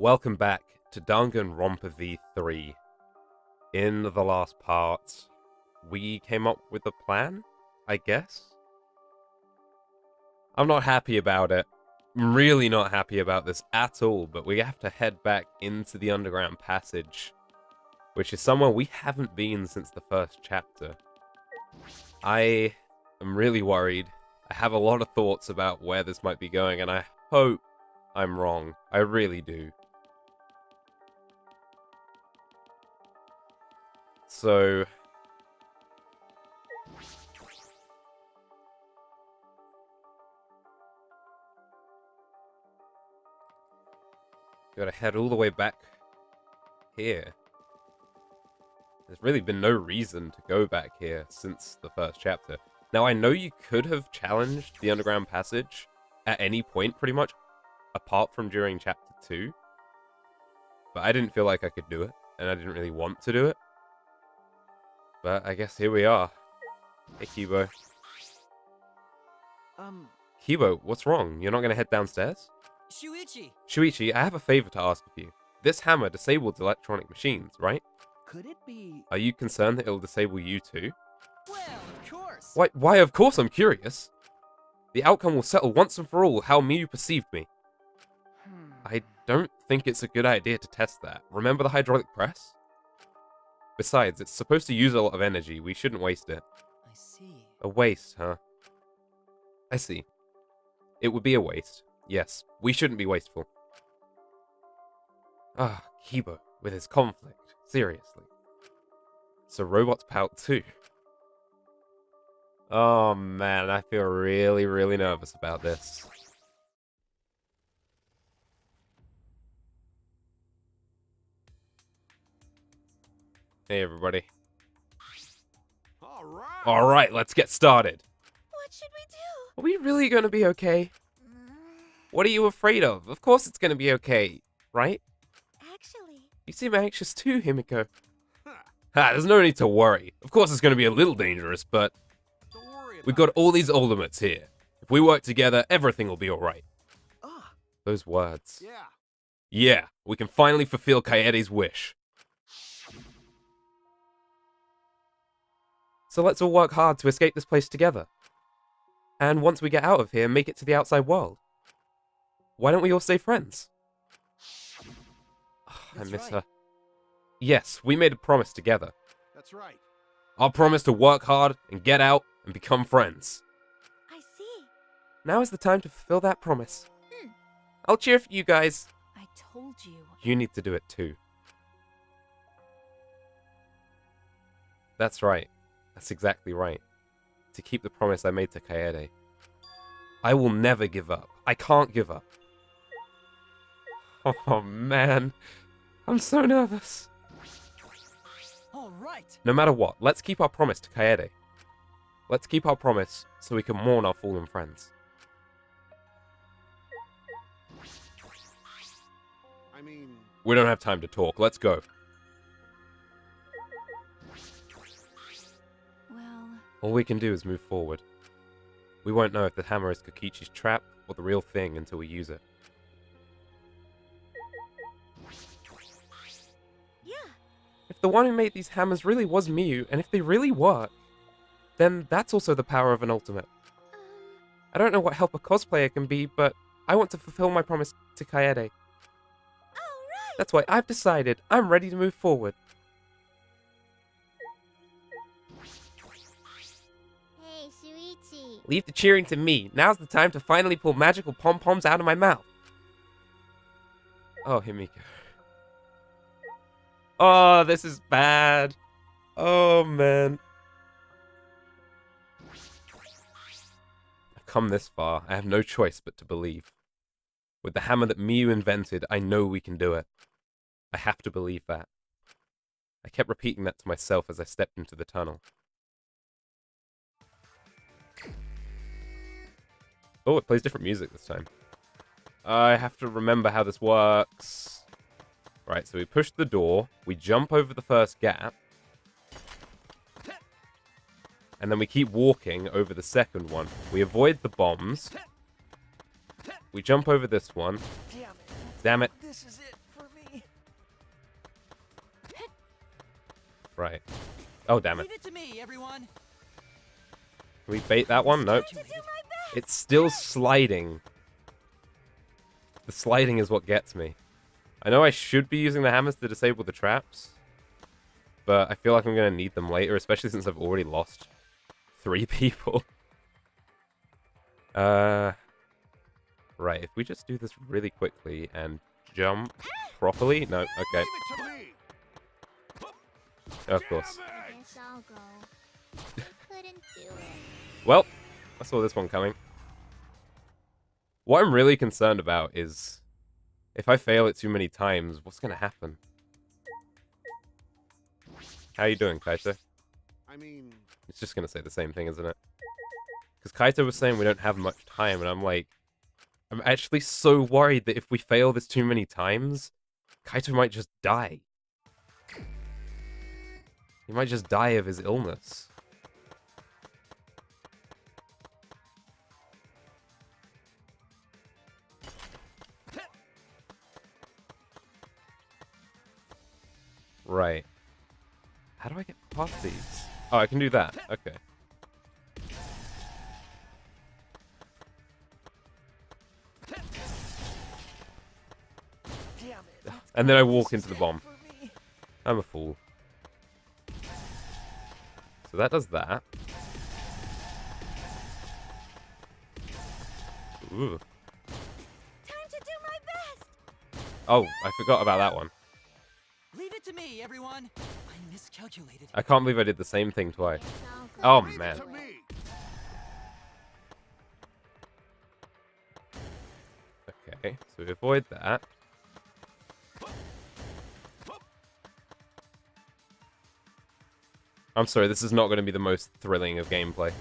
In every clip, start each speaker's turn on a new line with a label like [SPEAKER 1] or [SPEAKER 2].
[SPEAKER 1] Welcome back to Danganronpa V3. In the last part, we came up with a plan, I guess? I'm not happy about it. I'm really not happy about this at all, but we have to head back into the underground passage, which is somewhere we haven't been since the first chapter. I am really worried. I have a lot of thoughts about where this might be going, and I hope I'm wrong. I really do. So... gotta head all the way back here. There's really been no reason to go back here since the first chapter. Now, I know you could have challenged the underground passage at any point, pretty much, apart from during chapter 2. But I didn't feel like I could do it, and I didn't really want to do it. But I guess here we are. Hey, Kibo. Kibo, what's wrong? You're not gonna head downstairs? Shuichi, I have a favor to ask of you. This hammer disables electronic machines, right?
[SPEAKER 2] Could it be?
[SPEAKER 1] Are you concerned that it'll disable you too?
[SPEAKER 2] Well, of course.
[SPEAKER 1] Why, of course I'm curious. The outcome will settle once and for all how Miyu perceived me. I don't think it's a good idea to test that. Remember the hydraulic press? Besides, it's supposed to use a lot of energy. We shouldn't waste it.
[SPEAKER 2] I see.
[SPEAKER 1] A waste, huh? I see. It would be a waste. Yes, we shouldn't be wasteful. Ah, Kibo, with his conflict. Seriously. So robots pout too. Oh man, I feel really, really nervous about this. Hey everybody. Alright, let's get started.
[SPEAKER 3] What should we do?
[SPEAKER 1] Are we really gonna be okay? What are you afraid of? Of course it's gonna be okay, right?
[SPEAKER 3] Actually,
[SPEAKER 1] You seem anxious too, Himiko. There's no need to worry. Of course it's gonna be a little dangerous, but
[SPEAKER 2] Don't worry about
[SPEAKER 1] we've got all these ultimates here. If we work together, everything will be alright.
[SPEAKER 2] Ah,
[SPEAKER 1] Those words.
[SPEAKER 2] yeah.
[SPEAKER 1] Yeah, we can finally fulfill Kaede's wish. So let's all work hard to escape this place together. And once we get out of here, make it to the outside world. Why don't we all stay friends? I
[SPEAKER 2] That's
[SPEAKER 1] miss
[SPEAKER 2] right.
[SPEAKER 1] her. Yes, we made a promise together.
[SPEAKER 2] That's right.
[SPEAKER 1] Our promise to work hard and get out and become friends.
[SPEAKER 3] I see.
[SPEAKER 1] Now is the time to fulfill that promise. I'll cheer for you guys.
[SPEAKER 3] I told you.
[SPEAKER 1] You need to do it too. That's right. That's exactly right. To keep the promise I made to Kaede. I will never give up. I can't give up. Oh man. I'm so nervous.
[SPEAKER 2] All right.
[SPEAKER 1] No matter what, let's keep our promise to Kaede. Let's keep our promise so we can mourn our fallen friends.
[SPEAKER 2] I mean,
[SPEAKER 1] We don't have time to talk. Let's go.
[SPEAKER 3] Well,
[SPEAKER 1] All we can do is move forward. We won't know if the hammer is Kokichi's trap or the real thing until we use it.
[SPEAKER 3] yeah.
[SPEAKER 1] If the one who made these hammers really was Miyu, and if they really work, then that's also the power of an ultimate. I don't know what help a cosplayer can be, but I want to fulfill my promise to Kaede.
[SPEAKER 3] All right.
[SPEAKER 1] That's why I've decided I'm ready to move forward.
[SPEAKER 3] Hey, Shuichi.
[SPEAKER 1] Leave the cheering to me. Now's the time to finally pull magical pom-poms out of my mouth. Oh, Himiko. Oh, this is bad. Oh, man. I've come this far. I have no choice but to believe. With the hammer that Miyu invented, I know we can do it. I have to believe that. I kept repeating that to myself as I stepped into the tunnel. Oh, it plays different music this time. I have to remember how this works. Right, so we push the door, we jump over the first gap, and then we keep walking over the second one. We avoid the bombs. We jump over this one.
[SPEAKER 2] damn it.
[SPEAKER 1] Damn it.
[SPEAKER 2] This is it
[SPEAKER 1] Right. Oh, damn it.
[SPEAKER 2] Leave it to me, everyone.
[SPEAKER 1] Can we bait that one? Nope. It's still sliding. The sliding is what gets me. I know I should be using the hammers to disable the traps, but I feel like I'm going to need them later, especially since I've already lost 3 people. Right, if we just do this really quickly and jump properly? No, okay.
[SPEAKER 2] Leave it to me.
[SPEAKER 1] Of course.
[SPEAKER 3] I guess I'll go. Couldn't do it.
[SPEAKER 1] Well, I saw this one coming. What I'm really concerned about is if I fail it too many times, what's going to happen? How you doing, Kaito?
[SPEAKER 2] I mean,
[SPEAKER 1] It's just going to say the same thing, isn't it? Because Kaito was saying we don't have much time, and I'm like, I'm actually so worried that if we fail this too many times, Kaito might just die. He might just die of his illness. Right. How do I get past these? Oh, I can do that. Okay.
[SPEAKER 2] damn it.
[SPEAKER 1] And then I walk into the bomb. I'm a fool. So that does that. Ooh.
[SPEAKER 3] Time to do my best.
[SPEAKER 1] Oh, I forgot about that one.
[SPEAKER 2] Leave it to me, everyone. I miscalculated.
[SPEAKER 1] I can't believe I did the same thing twice.
[SPEAKER 3] Guess I'll go.
[SPEAKER 1] Oh,
[SPEAKER 2] Leave
[SPEAKER 1] man.
[SPEAKER 2] it to me.
[SPEAKER 1] Okay, so we avoid that. I'm sorry, this is not going to be the most thrilling of gameplay.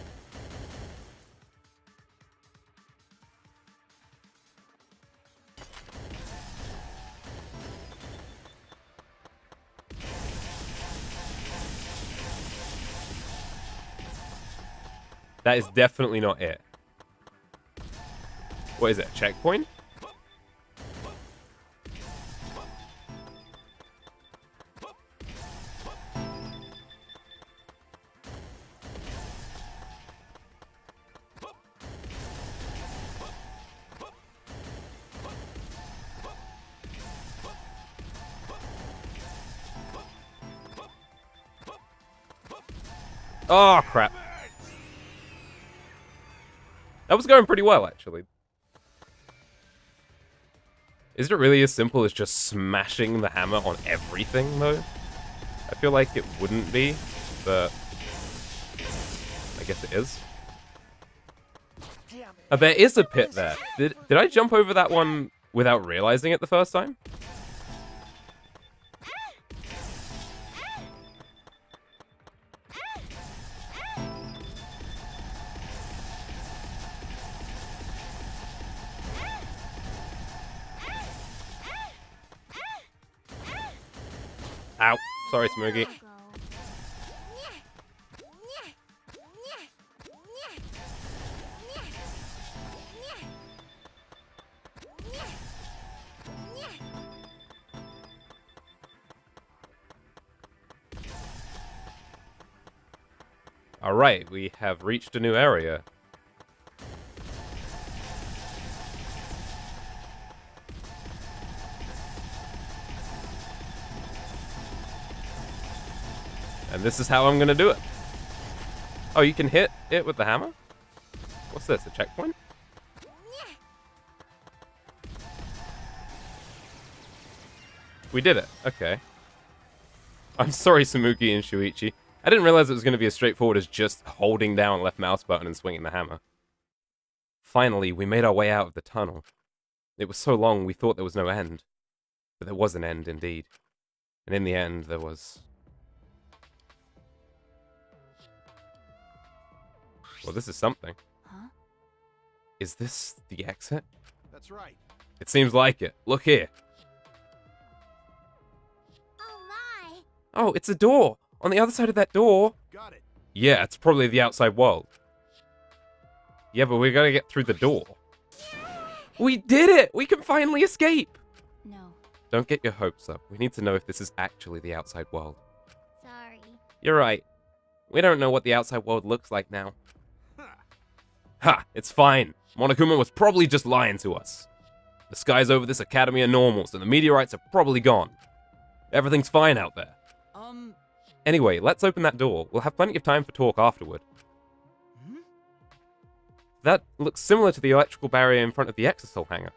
[SPEAKER 1] That is definitely not it. What is it, a checkpoint? Oh, crap. That was going pretty well, actually. Is it really as simple as just smashing the hammer on everything, though? I feel like it wouldn't be, but I guess it is.
[SPEAKER 2] Damn it.
[SPEAKER 1] Oh, there is a pit there. Did I jump over that one without realizing it the first time? Ow. Sorry, Smoogie.
[SPEAKER 3] I'll go.
[SPEAKER 1] Alright, we have reached a new area. And this is how I'm gonna do it. Oh, you can hit it with the hammer? What's this, a checkpoint? We did it, okay. I'm sorry, Samuki and Shuichi. I didn't realize it was going to be as straightforward as just holding down left mouse button and swinging the hammer. Finally, we made our way out of the tunnel. It was so long we thought there was no end. But there was an end indeed. And in the end, there was... Well, this is something.
[SPEAKER 3] Huh?
[SPEAKER 1] Is this the exit?
[SPEAKER 2] That's right.
[SPEAKER 1] It seems like it. Look here.
[SPEAKER 3] Oh my!
[SPEAKER 1] Oh, it's a door. On the other side of that door.
[SPEAKER 2] Got it.
[SPEAKER 1] Yeah, it's probably the outside world. Yeah, but we gotta get through the door. We did it! We can finally escape!
[SPEAKER 3] No,
[SPEAKER 1] Don't get your hopes up. We need to know if this is actually the outside world.
[SPEAKER 3] sorry.
[SPEAKER 1] You're right. We don't know what the outside world looks like now. Ha! It's fine. Monokuma was probably just lying to us. The skies over this academy are normal, so the meteorites are probably gone. Everything's fine out there. Anyway, let's open that door. We'll have plenty of time for talk afterward.
[SPEAKER 2] Hmm?
[SPEAKER 1] That looks similar to the electrical barrier in front of the exosol hangar.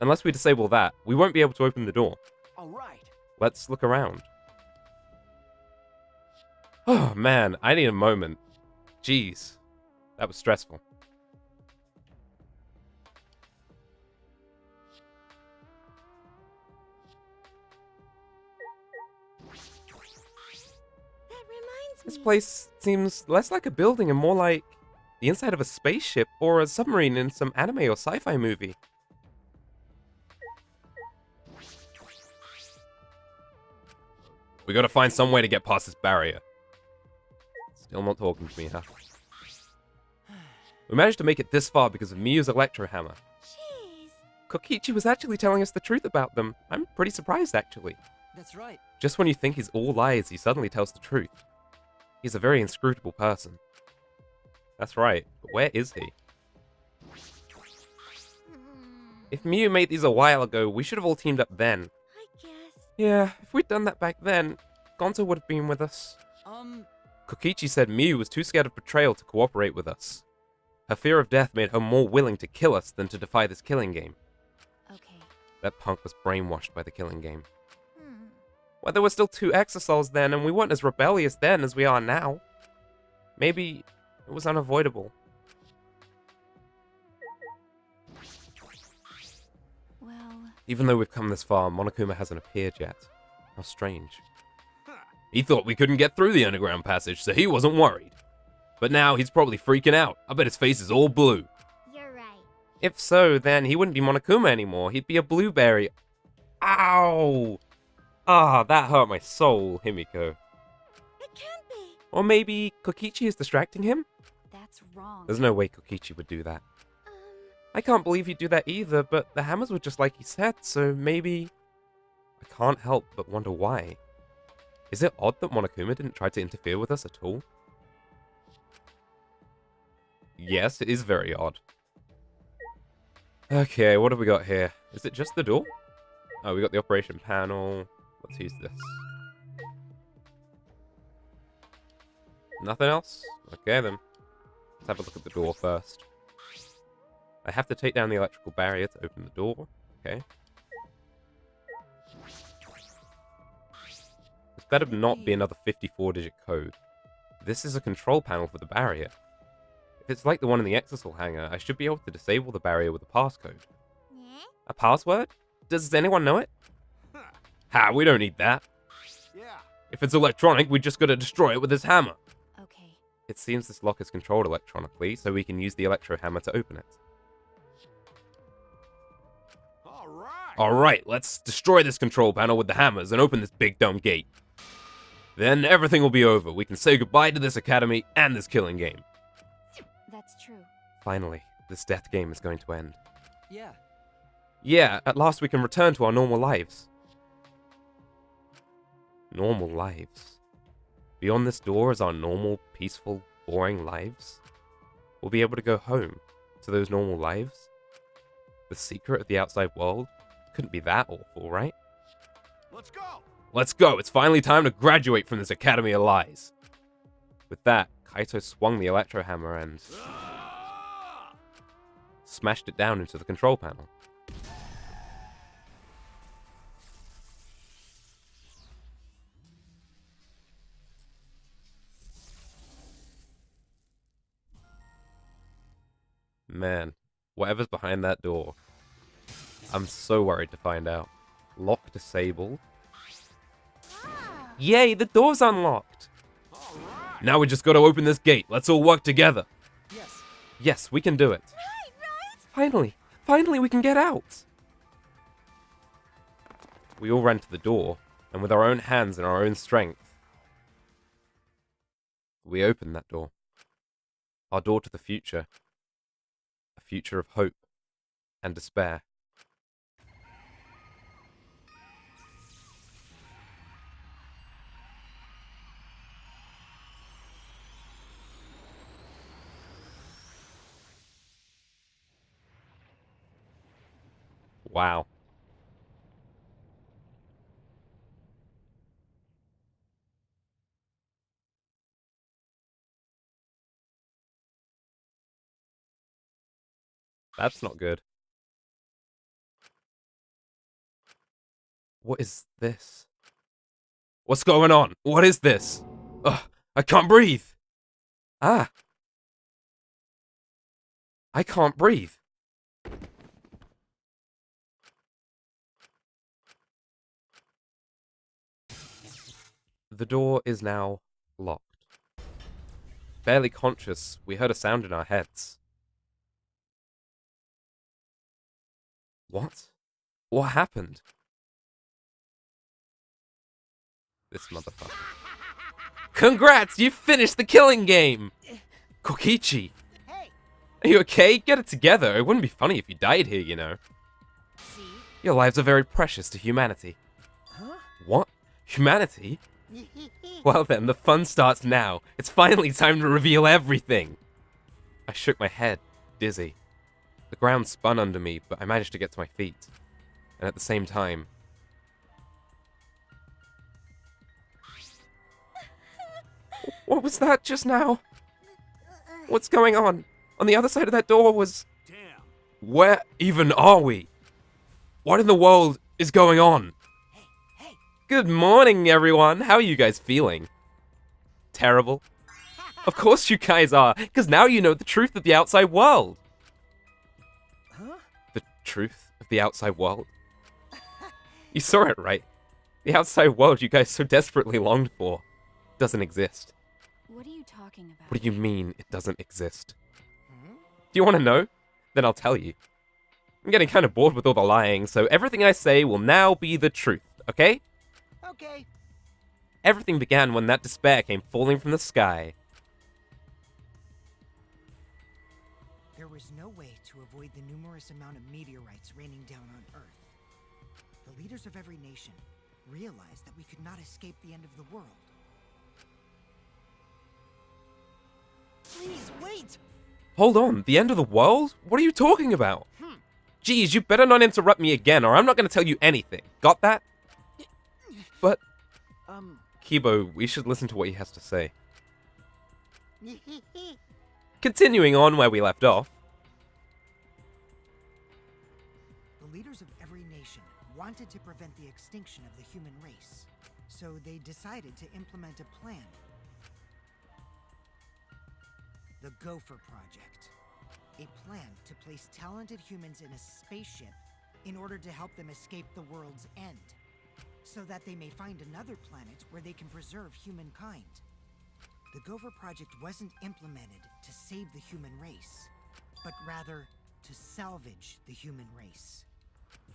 [SPEAKER 1] Unless we disable that, we won't be able to open the door.
[SPEAKER 2] All right.
[SPEAKER 1] Let's look around. Oh man, I need a moment. Jeez, that was stressful.
[SPEAKER 3] That reminds
[SPEAKER 1] This
[SPEAKER 3] me.
[SPEAKER 1] place seems less like a building and more like the inside of a spaceship or a submarine in some anime or sci-fi movie. We gotta find some way to get past this barrier. Still not talking to me, huh? We managed to make it this far because of Miyu's electro hammer.
[SPEAKER 3] Jeez.
[SPEAKER 1] Kokichi was actually telling us the truth about them. I'm pretty surprised, actually.
[SPEAKER 2] That's right.
[SPEAKER 1] Just when you think he's all lies, he suddenly tells the truth. He's a very inscrutable person. That's right, but where is he? If Miyu made these a while ago, we should have all teamed up then.
[SPEAKER 3] I guess.
[SPEAKER 1] Yeah, if we'd done that back then, Gonzo would have been with us. Kokichi said Miyu was too scared of betrayal to cooperate with us. Her fear of death made her more willing to kill us than to defy this killing game.
[SPEAKER 3] Okay.
[SPEAKER 1] That punk was brainwashed by the killing game.
[SPEAKER 3] Hmm.
[SPEAKER 1] Well, there were still 2 exosols then, and we weren't as rebellious then as we are now. Maybe it was unavoidable.
[SPEAKER 3] Well,
[SPEAKER 1] Even though we've come this far, Monokuma hasn't appeared yet. How strange. He thought we couldn't get through the underground passage, so he wasn't worried. But now he's probably freaking out. I bet his face is all blue.
[SPEAKER 3] you're right.
[SPEAKER 1] If so, then he wouldn't be Monokuma anymore. He'd be a blueberry. Ow! Ah, that hurt my soul, Himiko.
[SPEAKER 3] It can't be.
[SPEAKER 1] Or maybe Kokichi is distracting him?
[SPEAKER 3] That's wrong.
[SPEAKER 1] There's no way Kokichi would do that. I can't believe he'd do that either, but the hammers were just like he said, so maybe... I can't help but wonder why. Is it odd that Monokuma didn't try to interfere with us at all? Yes, it is very odd. Okay, what have we got here? Is it just the door? Oh, we got the operation panel. Let's use this. Nothing else? Okay then. Let's have a look at the door first. I have to take down the electrical barrier to open the door. Okay. This better not be another 54-digit code. This is a control panel for the barrier. If it's like the one in the exosol hangar, I should be able to disable the barrier with a passcode.
[SPEAKER 3] Yeah?
[SPEAKER 1] A password? Does anyone know it? Ha, we don't need that.
[SPEAKER 2] Yeah.
[SPEAKER 1] If it's electronic, we just gotta destroy it with this hammer.
[SPEAKER 3] Okay.
[SPEAKER 1] It seems this lock is controlled electronically, so we can use the electro hammer to open it.
[SPEAKER 2] All right.
[SPEAKER 1] Alright, let's destroy this control panel with the hammers and open this big dumb gate. Then everything will be over. We can say goodbye to this academy and this killing game.
[SPEAKER 3] That's true.
[SPEAKER 1] Finally, this death game is going to end.
[SPEAKER 2] Yeah.
[SPEAKER 1] Yeah, at last we can return to our normal lives. Normal lives. Beyond this door is our normal, peaceful, boring lives. We'll be able to go home to those normal lives. The secret of the outside world couldn't be that awful, right?
[SPEAKER 2] Let's go.
[SPEAKER 1] Let's go! It's finally time to graduate from this Academy of Lies! With that, Kaito swung the electro hammer and smashed it down into the control panel. Man, whatever's behind that door, I'm so worried to find out. Lock disabled.
[SPEAKER 3] Ah.
[SPEAKER 1] Yay, the door's unlocked!
[SPEAKER 2] All right.
[SPEAKER 1] Now we just gotta open this gate. Let's all work together.
[SPEAKER 2] Yes.
[SPEAKER 1] Yes, we can do it.
[SPEAKER 3] Right.
[SPEAKER 1] Finally we can get out! We all ran to the door, and with our own hands and our own strength, we opened that door. Our door to the future. A future of hope and despair. Wow. That's not good. What is this? What's going on? What is this? Ugh, I can't breathe. Ah. I can't breathe. The door is now locked. Barely conscious, we heard a sound in our heads. What? What happened? This motherfucker. Congrats! You finished the killing game! Kokichi!
[SPEAKER 2] Hey,
[SPEAKER 1] Are you okay? Get it together. It wouldn't be funny if you died here, you know.
[SPEAKER 2] see?
[SPEAKER 1] Your lives are very precious to humanity.
[SPEAKER 2] Huh?
[SPEAKER 1] What? Humanity? Well then, the fun starts now. It's finally time to reveal everything. I shook my head, dizzy. The ground spun under me, but I managed to get to my feet. And at the same time... What was that just now? What's going on? On the other side of that door was...
[SPEAKER 4] Damn.
[SPEAKER 1] Where even are we? What in the world is going on?
[SPEAKER 2] Hey,
[SPEAKER 1] Good morning, everyone. How are you guys feeling? Terrible? Of course you guys are, because now you know the truth of the outside world.
[SPEAKER 2] huh?
[SPEAKER 1] The truth of the outside world? You saw it, right? The outside world you guys so desperately longed for doesn't exist.
[SPEAKER 3] What are you talking about?
[SPEAKER 1] What do you mean it doesn't exist?
[SPEAKER 2] Hmm?
[SPEAKER 1] Do you want to know? Then I'll tell you. I'm getting kind of bored with all the lying, so everything I say will now be the truth, okay?
[SPEAKER 2] Okay.
[SPEAKER 1] Everything began when that despair came falling from the sky.
[SPEAKER 2] There was no way to avoid the numerous amount of meteorites raining down on Earth. The leaders of every nation realized that we could not escape the end of the world. Please, wait!
[SPEAKER 1] Hold on, the end of the world? What are you talking about? Geez, you better not interrupt me again, or I'm not going to tell you anything. Got that? But, Kibo, we should listen to what he has to say. Continuing on where we left off.
[SPEAKER 2] The leaders of every nation wanted to prevent the extinction of the human race, so they decided to implement a plan. The Gopher Project. A plan to place talented humans in a spaceship in order to help them escape the world's end, so that they may find another planet where they can preserve humankind. The Gopher Project wasn't implemented to save the human race, but rather to salvage the human race.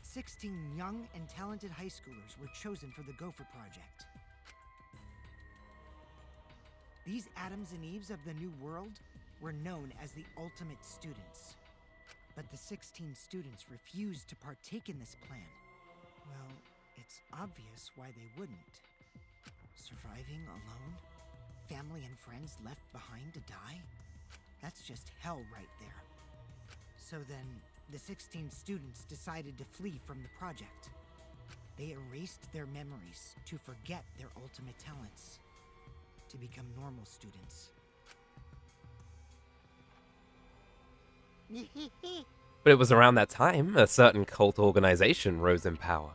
[SPEAKER 2] 16 young and talented high schoolers were chosen for the Gopher Project. These Adams and Eves of the New World were known as the Ultimate Students. But the 16 students refused to partake in this plan. Well, it's obvious why they wouldn't. Surviving alone? Family and friends left behind to die? That's just hell right there. So then, the 16 students decided to flee from the project. They erased their memories to forget their ultimate talents, to become normal students.
[SPEAKER 1] But it was around that time a certain cult organization rose in power.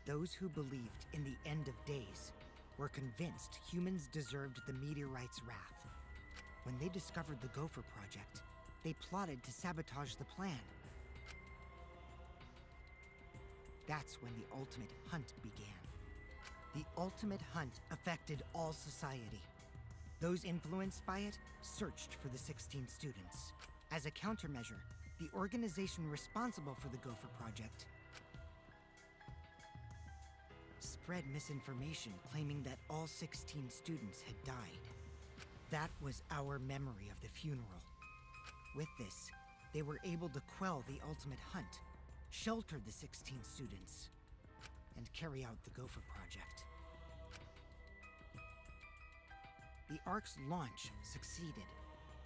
[SPEAKER 2] Those who believed in the end of days were convinced humans deserved the meteorite's wrath. When they discovered the Gopher Project, they plotted to sabotage the plan. That's when the ultimate hunt began. The ultimate hunt affected all society. Those influenced by it searched for the 16 students. As a countermeasure, the organization responsible for the Gopher Project spread misinformation claiming that all 16 students had died. That was our memory of the funeral. With this, they were able to quell the ultimate hunt, shelter the 16 students, and carry out the Gopher Project. The Ark's launch succeeded,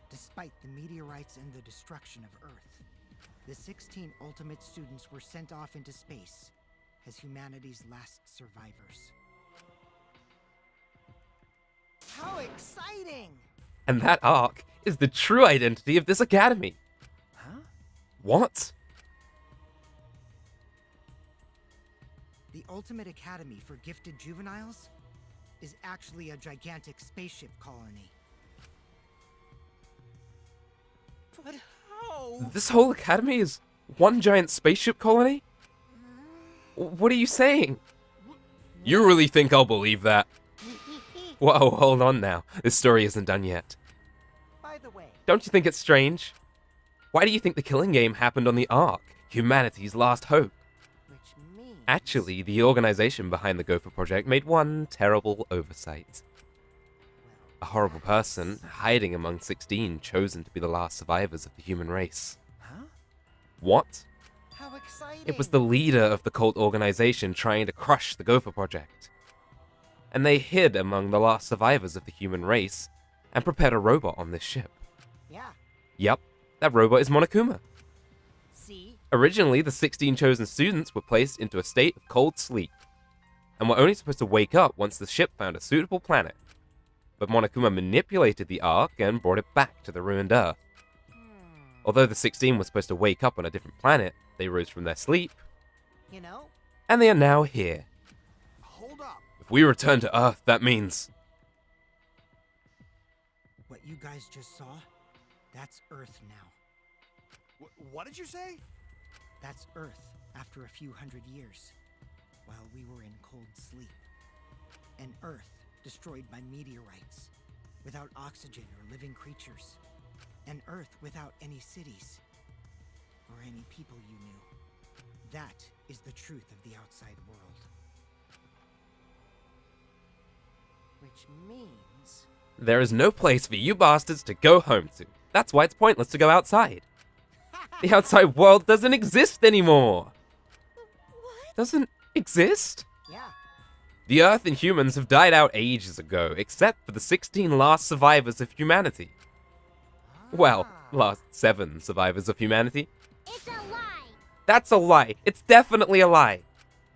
[SPEAKER 2] despite the meteorites and the destruction of Earth. The 16 ultimate students were sent off into space as humanity's last survivors. How exciting!
[SPEAKER 1] And that arc is the true identity of this academy.
[SPEAKER 2] Huh?
[SPEAKER 1] What?
[SPEAKER 2] The ultimate academy for gifted juveniles is actually a gigantic spaceship colony. But how?
[SPEAKER 1] This whole academy is one giant spaceship colony? What are you saying? You really think I'll believe that? Whoa, hold on now. This story isn't done yet.
[SPEAKER 2] By the way,
[SPEAKER 1] Don't you think it's strange? Why do you think the killing game happened on the Ark, humanity's last hope?
[SPEAKER 2] which means...
[SPEAKER 1] Actually, the organization behind the Gopher Project made one terrible oversight. A horrible person, hiding among 16 chosen to be the last survivors of the human race.
[SPEAKER 2] Huh?
[SPEAKER 1] What?
[SPEAKER 2] How exciting!
[SPEAKER 1] It was the leader of the cult organization trying to crush the Gopher Project. And they hid among the last survivors of the human race and prepared a robot on this ship.
[SPEAKER 2] Yeah.
[SPEAKER 1] Yep, that robot is Monokuma.
[SPEAKER 2] See?
[SPEAKER 1] Originally, the 16 chosen students were placed into a state of cold sleep, and were only supposed to wake up once the ship found a suitable planet. But Monokuma manipulated the Ark and brought it back to the ruined Earth. Although the 16 were supposed to wake up on a different planet, they rose from their sleep,
[SPEAKER 2] You know?
[SPEAKER 1] and they are now here.
[SPEAKER 2] Hold up.
[SPEAKER 1] If we return to Earth, that means...
[SPEAKER 2] What you guys just saw, that's Earth now.
[SPEAKER 4] What did you say?
[SPEAKER 2] That's Earth after a few hundred years, while we were in cold sleep. An Earth destroyed by meteorites, without oxygen or living creatures. An Earth without any cities, or any people you knew. That is the truth of the outside world. Which means...
[SPEAKER 1] There is no place for you bastards to go home to. That's why it's pointless to go outside. The outside world doesn't exist anymore.
[SPEAKER 3] What?
[SPEAKER 1] Doesn't exist?
[SPEAKER 2] Yeah.
[SPEAKER 1] The Earth and humans have died out ages ago, except for the 16 last survivors of humanity. Well, last 7 survivors of humanity.
[SPEAKER 3] It's a lie.
[SPEAKER 1] That's a lie. It's definitely a lie.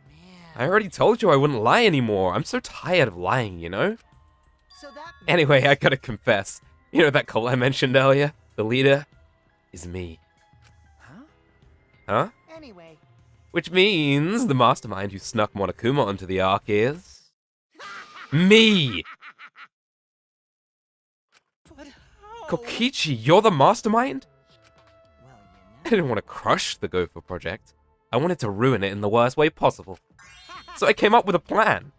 [SPEAKER 2] Man.
[SPEAKER 1] I already told you I wouldn't lie anymore. I'm so tired of lying, you know?
[SPEAKER 2] So that
[SPEAKER 1] Anyway, I gotta confess. You know that cult I mentioned earlier? The leader is me.
[SPEAKER 2] Huh?
[SPEAKER 1] Huh?
[SPEAKER 2] Anyway.
[SPEAKER 1] Which means the mastermind who snuck Monokuma onto the Ark is... me!
[SPEAKER 2] But how?
[SPEAKER 1] Kokichi, you're the mastermind?
[SPEAKER 2] Well,
[SPEAKER 1] I didn't want to crush the Gopher Project. I wanted to ruin it in the worst way possible. So I came up with a plan.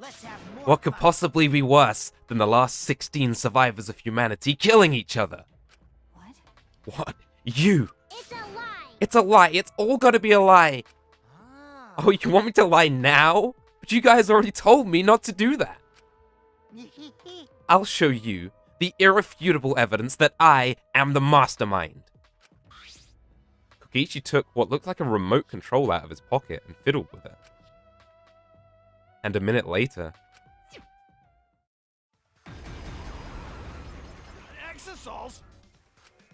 [SPEAKER 2] Let's have more
[SPEAKER 1] What could
[SPEAKER 2] fun.
[SPEAKER 1] possibly be worse than the last 16 survivors of humanity killing each other?
[SPEAKER 3] What?
[SPEAKER 1] What? You?
[SPEAKER 3] It's a lie.
[SPEAKER 1] It's a lie. It's all gotta be a lie.
[SPEAKER 2] Ah.
[SPEAKER 1] Oh, you want me to lie now? But you guys already told me not to do that. I'll show you the irrefutable evidence that I am the mastermind. Kokichi took what looked like a remote control out of his pocket and fiddled with it. And a minute later,
[SPEAKER 4] Exosols?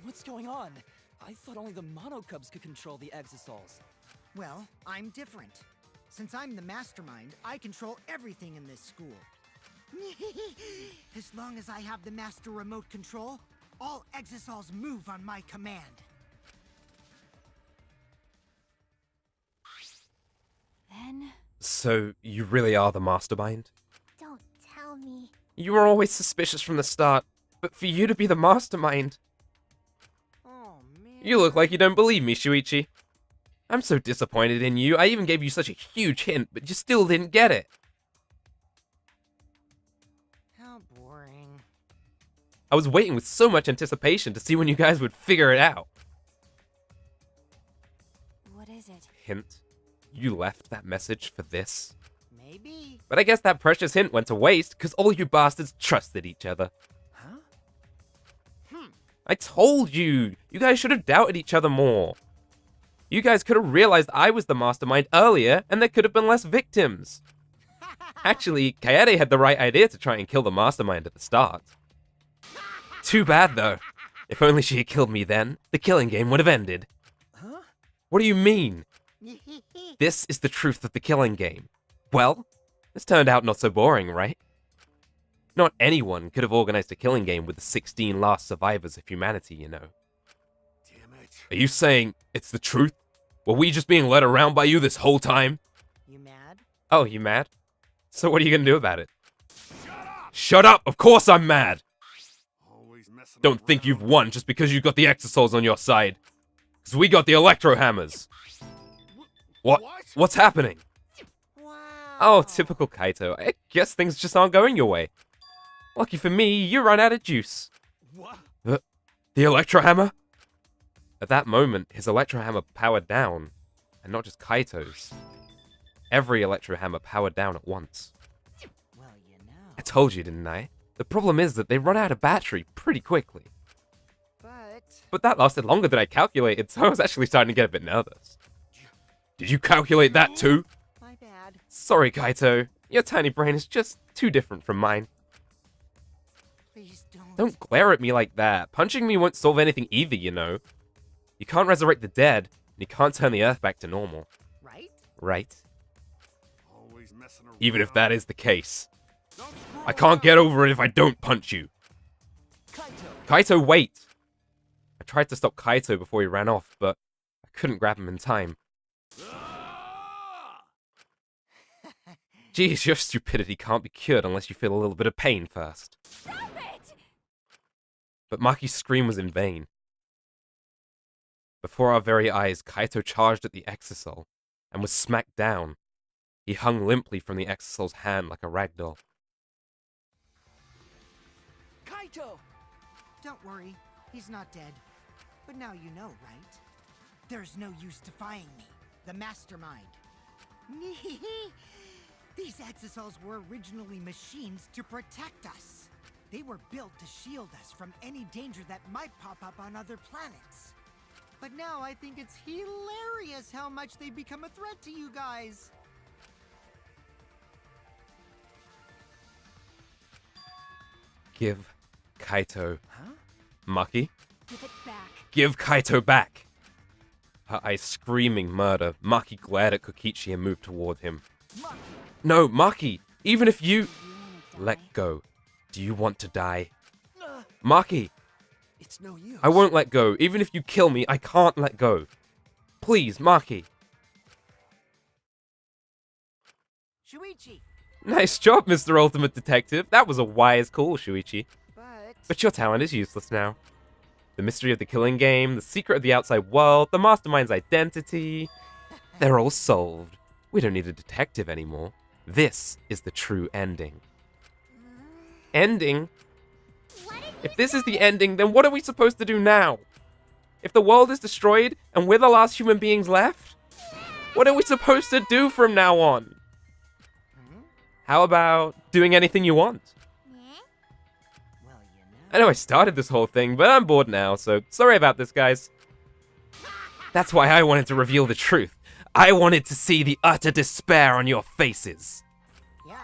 [SPEAKER 5] What's going on? I thought only the monocubs could control the exosols.
[SPEAKER 2] Well, I'm different. Since I'm the mastermind, I control everything in this school. As long as I have the master remote control, all exosols move on my command.
[SPEAKER 3] Then
[SPEAKER 1] so you really are the mastermind?
[SPEAKER 3] don't tell me.
[SPEAKER 1] You were always suspicious from the start, but for you to be the mastermind,
[SPEAKER 2] Oh, man.
[SPEAKER 1] you look like you don't believe me, Shuichi. I'm so disappointed in you. I even gave you such a huge hint, but you still didn't get it.
[SPEAKER 2] How boring.
[SPEAKER 1] I was waiting with so much anticipation to see when you guys would figure it out.
[SPEAKER 3] What is it?
[SPEAKER 1] Hint. You left that message for this?
[SPEAKER 2] Maybe.
[SPEAKER 1] But I guess that precious hint went to waste, because all you bastards trusted each other.
[SPEAKER 2] Huh?
[SPEAKER 1] I told you! You guys should have doubted each other more. You guys could have realized I was the mastermind earlier, and there could have been less victims. Actually, Kaede had the right idea to try and kill the mastermind at the start. Too bad, though. If only she had killed me then, the killing game would have ended.
[SPEAKER 5] Huh?
[SPEAKER 1] What do you mean? This is the truth of the killing game. Well, this turned out not so boring, right? Not anyone could have organized a killing game with the 16 last survivors of humanity, you know.
[SPEAKER 4] Damn it.
[SPEAKER 1] Are you saying it's the truth? Were we just being led around by you this whole time?
[SPEAKER 2] You mad?
[SPEAKER 1] Oh, you mad? So what are you gonna do about it? Shut up! Of course I'm mad!
[SPEAKER 4] Always messing
[SPEAKER 1] Don't think you've won just because you got the Exosouls on your side. Because we got the Electro Hammers. What? What's happening?
[SPEAKER 2] Wow.
[SPEAKER 1] Oh, typical Kaito. I guess things just aren't going your way. Lucky for me, you run out of juice.
[SPEAKER 4] What?
[SPEAKER 1] The Electro Hammer? At that moment, his Electro Hammer powered down. And not just Kaito's. Every Electro Hammer powered down at once.
[SPEAKER 2] Well, you know.
[SPEAKER 1] I told you, didn't I? The problem is that they run out of battery pretty quickly. But that lasted longer than I calculated, so I was actually starting to get a bit nervous. Did you calculate that too?
[SPEAKER 2] My bad.
[SPEAKER 1] Sorry, Kaito. Your tiny brain is just too different from mine.
[SPEAKER 2] Please don't.
[SPEAKER 1] Don't glare at me like that. Punching me won't solve anything either, you know. You can't resurrect the dead, and you can't turn the Earth back to normal.
[SPEAKER 2] Right?
[SPEAKER 1] Right?
[SPEAKER 4] Always messing around.
[SPEAKER 1] Even if that is the case.
[SPEAKER 4] Don't screw
[SPEAKER 1] I can't get over it if I don't punch you.
[SPEAKER 5] Kaito!
[SPEAKER 1] Kaito, wait! I tried to stop Kaito before he ran off, but I couldn't grab him in time.
[SPEAKER 4] Ah!
[SPEAKER 1] Geez, your stupidity can't be cured unless you feel a little bit of pain first.
[SPEAKER 3] Stop it!
[SPEAKER 1] But Maki's scream was in vain. Before our very eyes, Kaito charged at the Exosoul and was smacked down. He hung limply from the Exosoul's hand like a rag doll.
[SPEAKER 5] Kaito!
[SPEAKER 2] Don't worry. He's not dead. But now you know, right? There's no use defying me, the mastermind. These Exosouls were originally machines to protect us. They were built to shield us from any danger that might pop up on other planets. But now I think it's hilarious how much they've become a threat to you guys.
[SPEAKER 1] Give Kaito.
[SPEAKER 5] Huh?
[SPEAKER 1] Maki,
[SPEAKER 3] Give it back.
[SPEAKER 1] give Kaito back! Her eyes screaming murder, Maki glared at Kokichi and moved toward him.
[SPEAKER 5] Maki!
[SPEAKER 1] No, Maki! Even if you...
[SPEAKER 3] Do you wanna die?
[SPEAKER 1] Let go. Do you want to die?
[SPEAKER 5] Uh,
[SPEAKER 1] Maki!
[SPEAKER 5] it's no use.
[SPEAKER 1] I won't let go. Even if you kill me, I can't let go. Please, Maki.
[SPEAKER 2] Shuichi,
[SPEAKER 1] Nice job, Mr. Ultimate Detective. That was a wise call, Shuichi.
[SPEAKER 2] but...
[SPEAKER 1] But your talent is useless now. The mystery of the killing game, the secret of the outside world, the mastermind's identity... They're all solved. We don't need a detective anymore. This is the true ending. Ending?
[SPEAKER 3] What did you
[SPEAKER 1] If this is the ending, then what are we supposed to do now? If the world is destroyed and we're the last human beings left, what are we supposed to do from now on? How about doing anything you want?
[SPEAKER 3] Eh?
[SPEAKER 2] Well, you know...
[SPEAKER 1] I know I started this whole thing, but I'm bored now, so sorry about this, guys. That's why I wanted to reveal the truth. I wanted to see the utter despair on your faces.
[SPEAKER 2] Yeah.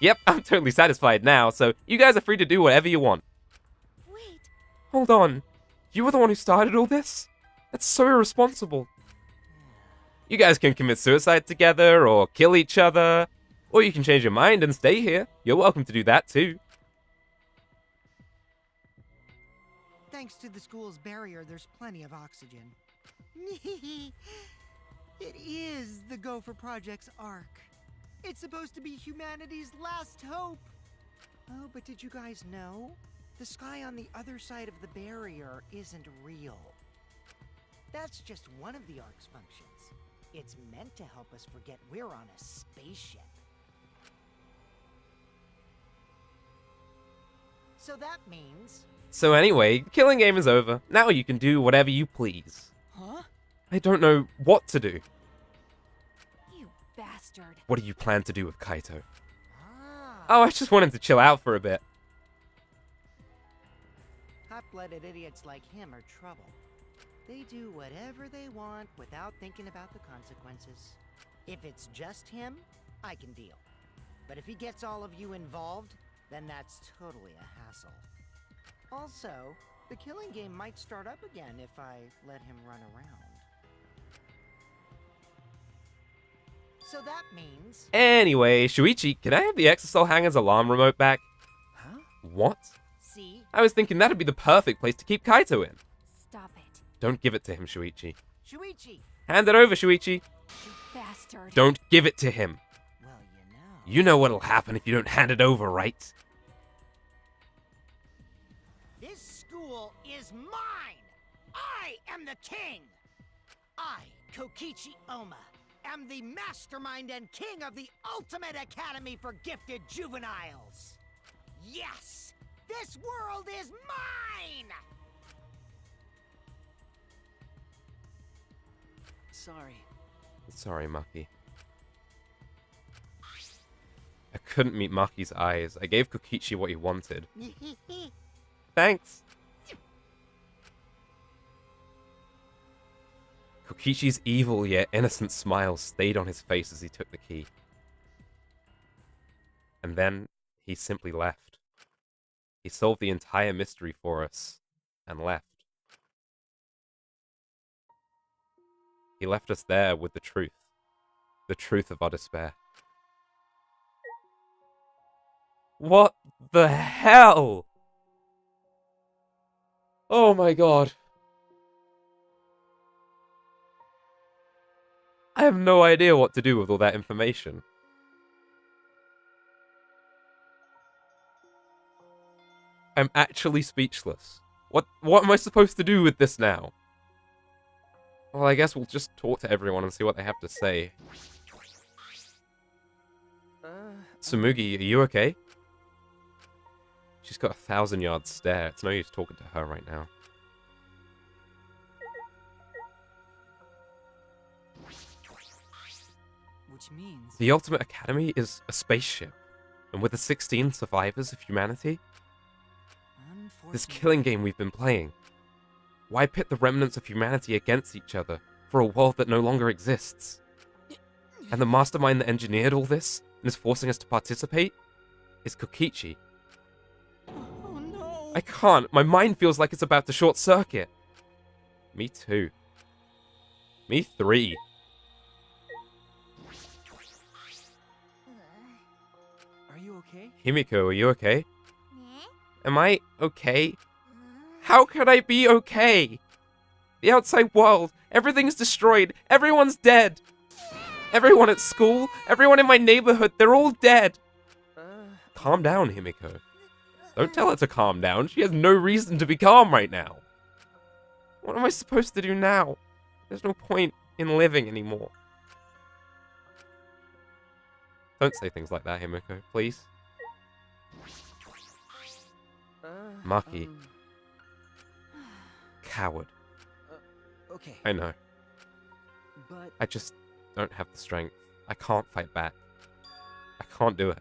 [SPEAKER 1] Yep, I'm totally satisfied now, so you guys are free to do whatever you want.
[SPEAKER 3] Wait.
[SPEAKER 1] Hold on. You were the one who started all this? That's so irresponsible. You guys can commit suicide together, or kill each other, or you can change your mind and stay here. You're welcome to do that too.
[SPEAKER 2] Thanks to the school's barrier, there's plenty of oxygen. It is the Gopher Project's arc. It's supposed to be humanity's last hope. Oh, but did you guys know? The sky on the other side of the barrier isn't real. That's just one of the arc's functions. It's meant to help us forget we're on a spaceship. So that means...
[SPEAKER 1] So anyway, the killing game is over. Now you can do whatever you please.
[SPEAKER 5] Huh?
[SPEAKER 1] I don't know what to do.
[SPEAKER 3] You bastard.
[SPEAKER 1] What do you plan to do with Kaito?
[SPEAKER 2] Ah,
[SPEAKER 1] Oh, I just wanted to chill out for a bit.
[SPEAKER 2] hot-blooded idiots like him are trouble. They do whatever they want without thinking about the consequences. If it's just him, I can deal. But if he gets all of you involved, then that's totally a hassle. Also, The killing game might start up again if I let him run around. So that means...
[SPEAKER 1] Anyway, Shuichi, can I have the Exasol Hanger's alarm remote back?
[SPEAKER 5] Huh?
[SPEAKER 1] What?
[SPEAKER 2] See?
[SPEAKER 1] I was thinking that'd be the perfect place to keep Kaito in.
[SPEAKER 3] Stop it,
[SPEAKER 1] Don't give it to him, Shuichi.
[SPEAKER 2] Shuichi!
[SPEAKER 1] Hand it over, Shuichi.
[SPEAKER 3] you bastard.
[SPEAKER 1] Don't give it to him.
[SPEAKER 2] Well,
[SPEAKER 1] You know what'll happen if you don't hand it over, right?
[SPEAKER 2] This school is mine! I am the king! I, Kokichi Oma, am the mastermind and king of the ultimate academy for gifted juveniles! Yes! This world is mine!
[SPEAKER 5] Sorry.
[SPEAKER 1] Sorry, Maki. I couldn't meet Maki's eyes. I gave Kokichi what he wanted. Thanks! Kokichi's evil yet innocent smile stayed on his face as he took the key. And then he simply left. He solved the entire mystery for us and left. He left us there with the truth of our despair. What the hell? Oh my god. I have no idea what to do with all that information. I'm actually speechless. What am I supposed to do with this now? Well, I guess we'll just talk to everyone and see what they have to say. Tsumugi, are you okay? She's got a 1,000-yard stare. It's no use talking to her right now.
[SPEAKER 5] Which means...
[SPEAKER 1] The Ultimate Academy is a spaceship. And with the 16 survivors of humanity, this killing game we've been playing. Why pit the remnants of humanity against each other for a world that no longer exists? And the mastermind that engineered all this and is forcing us to participate is Kokichi.
[SPEAKER 5] Oh no!
[SPEAKER 1] I can't. My mind feels like it's about to short circuit. Me too. Me 3.
[SPEAKER 5] Are you okay?
[SPEAKER 1] Himiko, are you okay?
[SPEAKER 3] Eh?
[SPEAKER 1] Am I okay? How could I be okay? The outside world, everything's destroyed, everyone's dead. Everyone at school, everyone in my neighborhood, they're all dead. Calm down, Himiko. Don't tell her to calm down. She has no reason to be calm right now. What am I supposed to do now? There's no point in living anymore. Don't say things like that, Himiko, please. Maki. Coward.
[SPEAKER 5] Okay.
[SPEAKER 1] I know.
[SPEAKER 5] But...
[SPEAKER 1] I just don't have the strength. I can't fight back. I can't do it.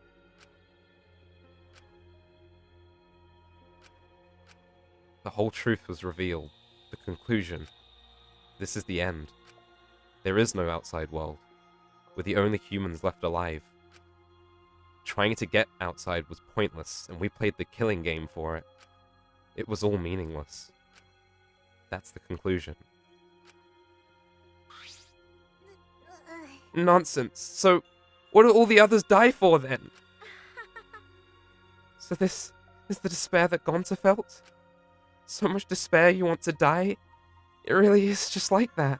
[SPEAKER 1] The whole truth was revealed. The conclusion. This is the end. There is no outside world. We're the only humans left alive. Trying to get outside was pointless, and we played the killing game for it. It was all meaningless. That's the conclusion. Nonsense. So, what do all the others die for then? So this is the despair that Gonta felt? So much despair you want to die? It really is just like that.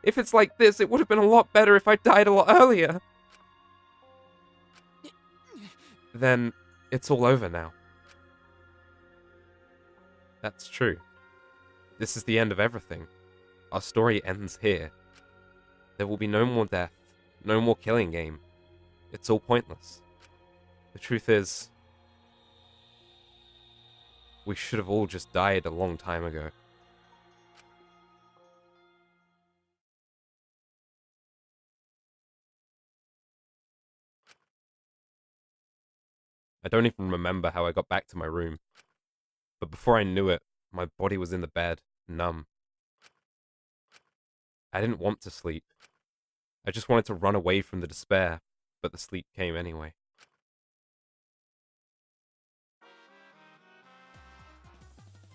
[SPEAKER 1] If it's like this, it would have been a lot better if I died a lot earlier. Then, it's all over now. That's true. This is the end of everything. Our story ends here. There will be no more death, no more killing game. It's all pointless. The truth is, we should have all just died a long time ago. I don't even remember how I got back to my room. But before I knew it, my body was in the bed, numb. I didn't want to sleep. I just wanted to run away from the despair, but the sleep came anyway.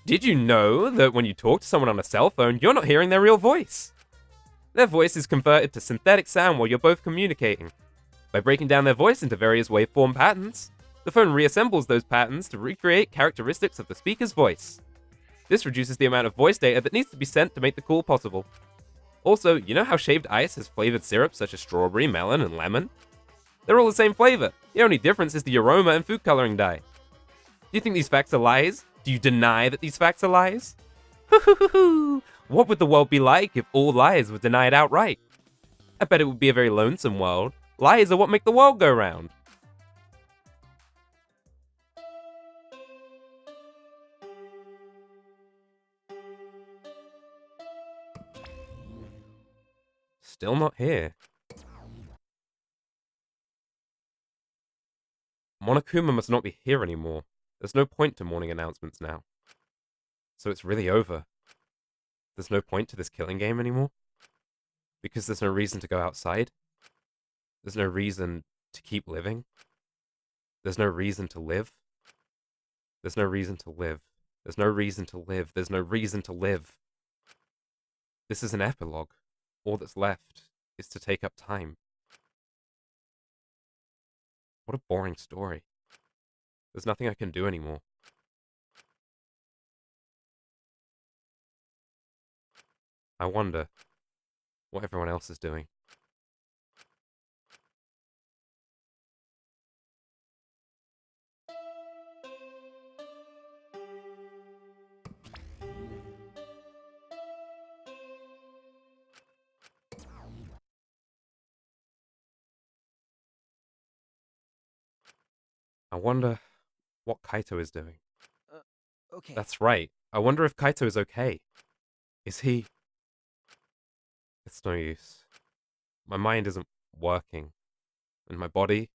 [SPEAKER 1] Did you know that when you talk to someone on a cell phone, you're not hearing their real voice? Their voice is converted to synthetic sound while you're both communicating. By breaking down their voice into various waveform patterns, the phone reassembles those patterns to recreate characteristics of the speaker's voice. This reduces the amount of voice data that needs to be sent to make the call possible. Also, you know how shaved ice has flavored syrups such as strawberry, melon, and lemon? They're all the same flavor. The only difference is the aroma and food coloring dye. Do you think these facts are lies? Do you deny that these facts are lies? What would the world be like if all lies were denied outright? I bet it would be a very lonesome world. Lies are what make the world go round. Still not here. Monokuma must not be here anymore. There's no point to morning announcements now. So it's really over. There's no point to this killing game anymore? Because there's no reason to go outside? There's no reason to keep living? There's no reason to live? There's no reason to live. There's no reason to live. There's no reason to live. This is an epilogue. All that's left is to take up time. What a boring story. There's nothing I can do anymore. I wonder what everyone else is doing. I wonder what Kaito is doing.
[SPEAKER 5] Okay.
[SPEAKER 1] That's right. I wonder if Kaito is okay. Is he... It's no use. My mind isn't working. And my body...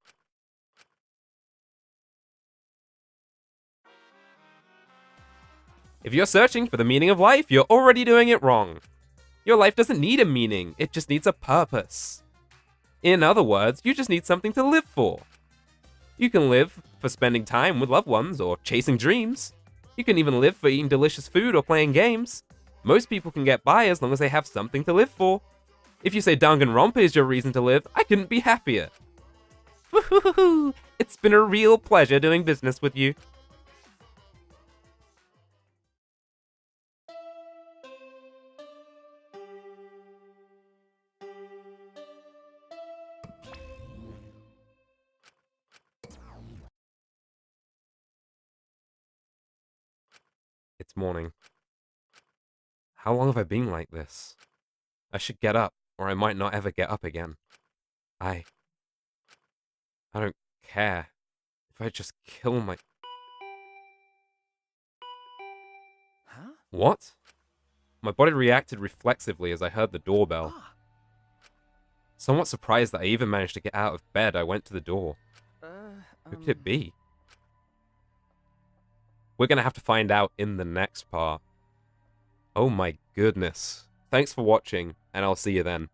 [SPEAKER 1] If you're searching for the meaning of life, you're already doing it wrong. Your life doesn't need a meaning, it just needs a purpose. In other words, you just need something to live for. You can live for spending time with loved ones or chasing dreams. You can even live for eating delicious food or playing games. Most people can get by as long as they have something to live for. If you say Danganronpa is your reason to live, I couldn't be happier. Woohoo! It's been a real pleasure doing business with you. It's morning. How long have I been like this? I should get up, or I might not ever get up again. I don't care. If I just kill my...
[SPEAKER 5] Huh?
[SPEAKER 1] What? My body reacted reflexively as I heard the doorbell.
[SPEAKER 5] Ah.
[SPEAKER 1] Somewhat surprised that I even managed to get out of bed, I went to the door. Who could it be? We're gonna have to find out in the next part. Oh my goodness. Thanks for watching, and I'll see you then.